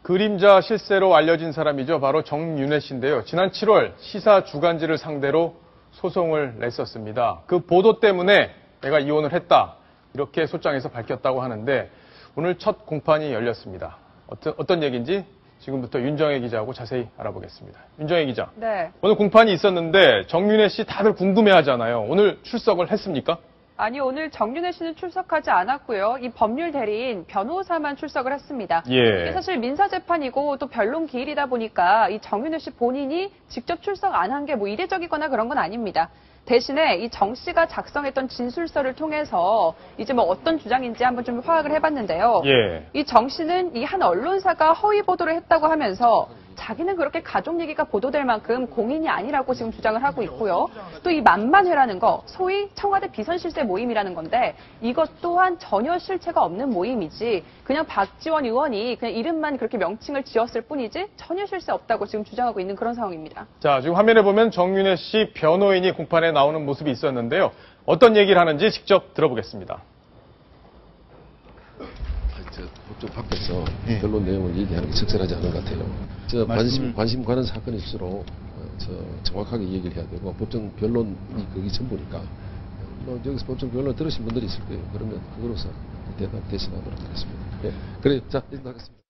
그림자 실세로 알려진 사람이죠. 바로 정윤회 씨인데요. 지난 7월 시사 주간지를 상대로 소송을 냈었습니다. 그 보도 때문에 내가 이혼을 했다. 이렇게 소장에서 밝혔다고 하는데 오늘 첫 공판이 열렸습니다. 어떤 얘기인지 지금부터 윤정혜 기자하고 자세히 알아보겠습니다. 윤정혜 기자. 네. 오늘 공판이 있었는데 정윤회 씨 다들 궁금해하잖아요. 오늘 출석을 했습니까? 아니, 오늘 정윤회 씨는 출석하지 않았고요. 이 법률 대리인 변호사만 출석을 했습니다. 예. 이게 사실 민사재판이고 또 변론 기일이다 보니까 이 정윤회 씨 본인이 직접 출석 안 한 게 뭐 이례적이거나 그런 건 아닙니다. 대신에 이 정 씨가 작성했던 진술서를 통해서 이제 뭐 어떤 주장인지 한번 좀 파악을 해봤는데요. 예. 이 정 씨는 이 한 언론사가 허위 보도를 했다고 하면서 자기는 그렇게 가족 얘기가 보도될 만큼 공인이 아니라고 지금 주장을 하고 있고요. 또 이 만만회라는 거, 소위 청와대 비선실세 모임이라는 건데 이것 또한 전혀 실체가 없는 모임이지 그냥 박지원 의원이 그냥 이름만 그렇게 명칭을 지었을 뿐이지 전혀 실세 없다고 지금 주장하고 있는 그런 상황입니다. 자, 지금 화면에 보면 정윤회 씨 변호인이 공판에 나오는 모습이 있었는데요. 어떤 얘기를 하는지 직접 들어보겠습니다. 법정 밖에서 변론 내용을 얘기하는 게 적절하지 않은 것 같아요. 관심 가는 사건일수록 정확하게 얘기를 해야 되고 법정 변론이 그게 전부니까 여기서 법정 변론 들으신 분들이 있을 거예요. 그러면 그거로서 대답 대신하도록 하겠습니다. 예. 그래, 자, 인사하겠습니다.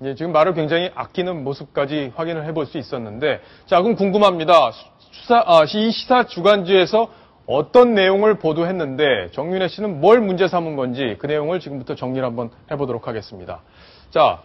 예, 지금 말을 굉장히 아끼는 모습까지 확인을 해볼 수 있었는데, 자, 그럼 궁금합니다. 이 시사 주간지에서 어떤 내용을 보도했는데 정윤회 씨는 뭘 문제 삼은 건지 그 내용을 지금부터 정리를 한번 해보도록 하겠습니다. 자,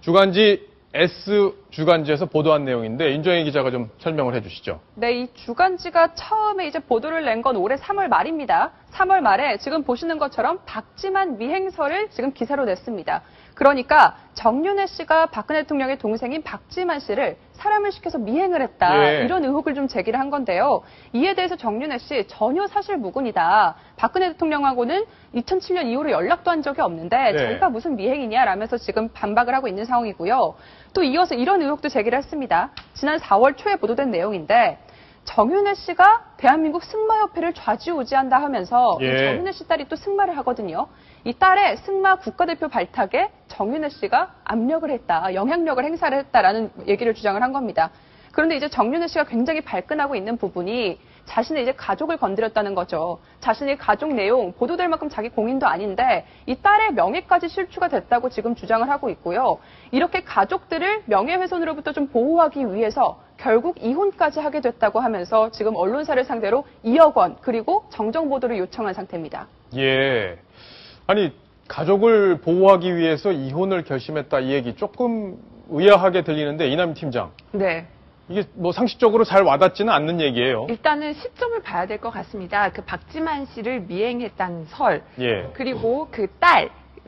주간지 S주간지에서 보도한 내용인데 윤정혜 기자가 좀 설명을 해주시죠. 네, 이 주간지가 처음에 이제 보도를 낸 건 올해 3월 말입니다. 3월 말에 지금 보시는 것처럼 박지만 미행설을 지금 기사로 냈습니다. 그러니까 정윤회 씨가 박근혜 대통령의 동생인 박지만 씨를 사람을 시켜서 미행을 했다. 예. 이런 의혹을 좀 제기를 한 건데요. 이에 대해서 정윤회 씨 전혀 사실무근이다. 박근혜 대통령하고는 2007년 이후로 연락도 한 적이 없는데 네. 자기가 무슨 미행이냐라면서 지금 반박을 하고 있는 상황이고요. 또 이어서 이런 의혹도 제기를 했습니다. 지난 4월 초에 보도된 내용인데 정윤회 씨가 대한민국 승마협회를 좌지우지한다 하면서 예. 정윤회 씨 딸이 또 승마를 하거든요. 이 딸의 승마 국가대표 발탁에 정윤회 씨가 압력을 했다, 영향력을 행사를 했다라는 얘기를 주장을 한 겁니다. 그런데 이제 정윤회 씨가 굉장히 발끈하고 있는 부분이 자신의 이제 가족을 건드렸다는 거죠. 자신의 가족 내용 보도될 만큼 자기 공인도 아닌데 이 딸의 명예까지 실추가 됐다고 지금 주장을 하고 있고요. 이렇게 가족들을 명예훼손으로부터 좀 보호하기 위해서 결국 이혼까지 하게 됐다고 하면서 지금 언론사를 상대로 2억 원 그리고 정정보도를 요청한 상태입니다. 예. 아니, 가족을 보호하기 위해서 이혼을 결심했다 이 얘기 조금 의아하게 들리는데 이남희 팀장. 네. 이게 뭐 상식적으로 잘 와닿지는 않는 얘기예요. 일단은 시점을 봐야 될 것 같습니다. 그 박지만 씨를 미행했다는 설, 예. 그리고 그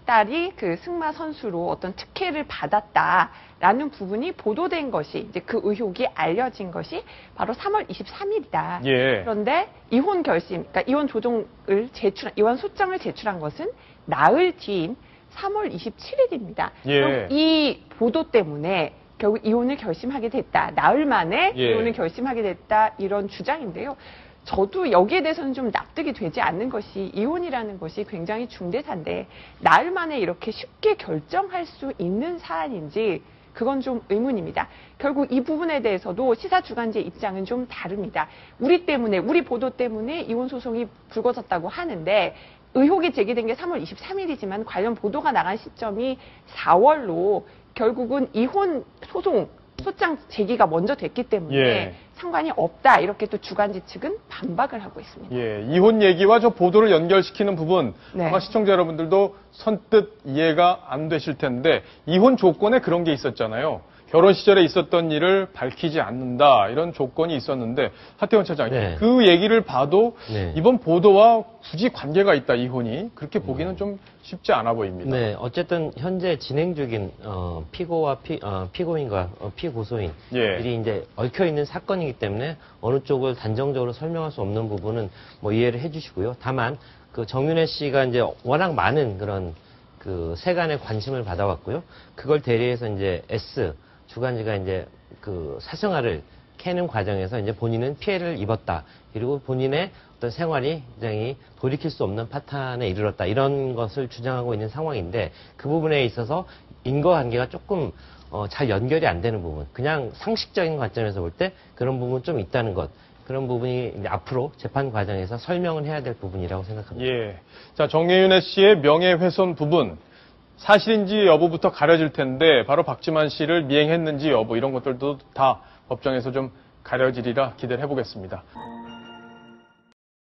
딸이 그 승마 선수로 어떤 특혜를 받았다라는 부분이 보도된 것이 이제 그 의혹이 알려진 것이 바로 3월 23일이다. 예. 그런데 이혼 결심, 그러니까 이혼 소장을 제출한 것은 나흘 뒤인 3월 27일입니다. 예. 그럼 이 보도 때문에 결국 이혼을 결심하게 됐다. 나흘 만에 예. 이혼을 결심하게 됐다. 이런 주장인데요. 저도 여기에 대해서는 좀 납득이 되지 않는 것이 이혼이라는 것이 굉장히 중대사인데 나흘 만에 이렇게 쉽게 결정할 수 있는 사안인지 그건 좀 의문입니다. 결국 이 부분에 대해서도 시사주간지의 입장은 좀 다릅니다. 우리 보도 때문에 이혼 소송이 불거졌다고 하는데 의혹이 제기된 게 3월 23일이지만 관련 보도가 나간 시점이 4월로 결국은 이혼 소장 제기가 먼저 됐기 때문에 예. 상관이 없다. 이렇게 또 주간지 측은 반박을 하고 있습니다. 예, 이혼 얘기와 저 보도를 연결시키는 부분 네. 아마 시청자 여러분들도 선뜻 이해가 안 되실 텐데 이혼 조건에 그런 게 있었잖아요. 결혼 시절에 있었던 일을 밝히지 않는다 이런 조건이 있었는데 하태원 차장 네. 그 얘기를 봐도 네. 이번 보도와 굳이 관계가 있다 이혼이 그렇게 보기는 좀 쉽지 않아 보입니다. 네, 어쨌든 현재 진행 중인 피고와 피고인과 피고소인들이 예. 이제 얽혀 있는 사건이기 때문에 어느 쪽을 단정적으로 설명할 수 없는 부분은 뭐 이해를 해주시고요. 다만 그 정윤회 씨가 이제 워낙 많은 그런 그 세간의 관심을 받아왔고요. 그걸 대리해서 이제 주간지가 이제 그 사생활을 캐는 과정에서 이제 본인은 피해를 입었다. 그리고 본인의 어떤 생활이 굉장히 돌이킬 수 없는 파탄에 이르렀다. 이런 것을 주장하고 있는 상황인데 그 부분에 있어서 인과관계가 조금 잘 연결이 안 되는 부분. 그냥 상식적인 관점에서 볼 때 그런 부분 좀 있다는 것. 그런 부분이 이제 앞으로 재판 과정에서 설명을 해야 될 부분이라고 생각합니다. 예. 자, 정예윤 씨의 명예훼손 부분. 사실인지 여부부터 가려질 텐데 바로 박지만 씨를 미행했는지 여부 이런 것들도 다 법정에서 좀 가려지리라 기대를 해보겠습니다.